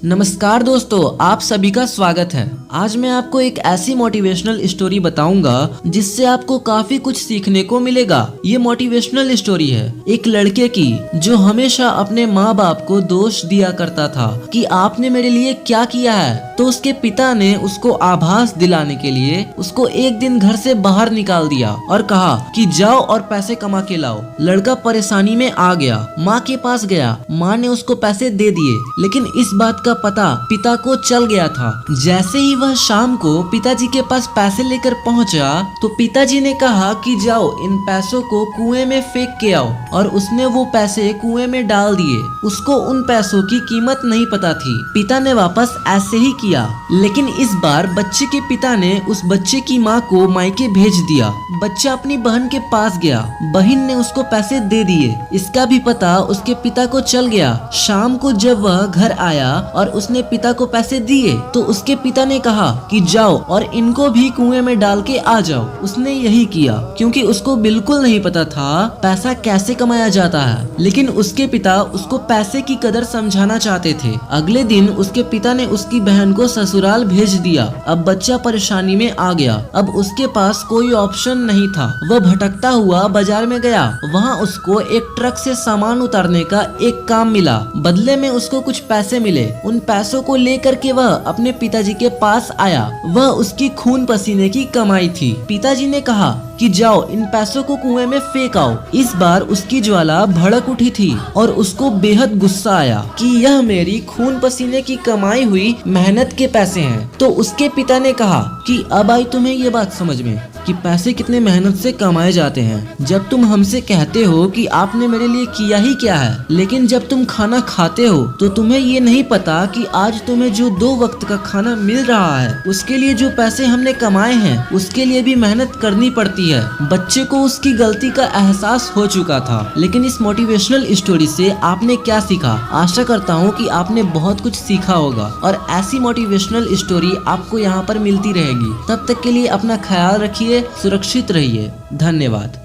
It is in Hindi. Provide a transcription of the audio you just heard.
नमस्कार दोस्तों, आप सभी का स्वागत है। आज मैं आपको एक ऐसी मोटिवेशनल स्टोरी बताऊंगा जिससे आपको काफी कुछ सीखने को मिलेगा। ये मोटिवेशनल स्टोरी है एक लड़के की जो हमेशा अपने माँ बाप को दोष दिया करता था कि आपने मेरे लिए क्या किया है। तो उसके पिता ने उसको आभास दिलाने के लिए उसको एक दिन घर से बाहर निकाल दिया और कहा कि जाओ और पैसे कमा के लाओ। लड़का परेशानी में आ गया, माँ के पास गया। माँ ने उसको पैसे दे दिए, लेकिन इस बात का पता पिता को चल गया था। जैसे ही वह शाम को पिताजी के पास पैसे लेकर पहुंचा तो पिताजी ने कहा कि जाओ इन पैसों को कुएं में फेंक के आओ, और उसने वो पैसे कुएं में डाल दिए। उसको उन पैसों की कीमत नहीं पता थी। पिता ने वापस ऐसे ही किया, लेकिन इस बार बच्चे के पिता ने उस बच्चे की माँ को मायके भेज दिया। बच्चा अपनी बहन के पास गया, बहन ने उसको पैसे दे दिए। इसका भी पता उसके पिता को चल गया। शाम को जब वह घर आया और उसने पिता को पैसे दिए तो उसके पिता ने कहा कि जाओ और इनको भी कुएं में डाल के आ जाओ। उसने यही किया क्योंकि उसको बिल्कुल नहीं पता था पैसा कैसे कमाया जाता है, लेकिन उसके पिता उसको पैसे की कदर समझाना चाहते थे। अगले दिन उसके पिता ने उसकी बहन को ससुराल भेज दिया। अब बच्चा परेशानी में आ गया। अब उसके पास कोई ऑप्शन नहीं था। वह भटकता हुआ बाजार में गया। वहाँ उसको एक ट्रक से सामान उतारने का एक काम मिला। बदले में उसको कुछ पैसे मिले। उन पैसों को लेकर के वह अपने पिताजी के पास आया। वह उसकी खून पसीने की कमाई थी। पिताजी ने कहा कि जाओ इन पैसों को कुएं में फेंक आओ। इस बार उसकी ज्वाला भड़क उठी थी और उसको बेहद गुस्सा आया कि यह मेरी खून पसीने की कमाई हुई मेहनत के पैसे हैं। तो उसके पिता ने कहा कि अब आई तुम्हें ये बात समझ में कि पैसे कितने मेहनत से कमाए जाते हैं। जब तुम हमसे कहते हो कि आपने मेरे लिए किया ही क्या है, लेकिन जब तुम खाना खाते हो तो तुम्हें ये नहीं पता कि आज तुम्हें जो 2 वक्त का खाना मिल रहा है उसके लिए जो पैसे हमने कमाए हैं उसके लिए भी मेहनत करनी पड़ती है। बच्चे को उसकी गलती का एहसास हो चुका था, लेकिन इस मोटिवेशनल स्टोरी से आपने क्या सीखा? आशा करता हूँ कि आपने बहुत कुछ सीखा होगा और ऐसी मोटिवेशनल स्टोरी आपको यहाँ पर मिलती रहेगी। तब तक के लिए अपना ख्याल रखिए, सुरक्षित रहिए। धन्यवाद।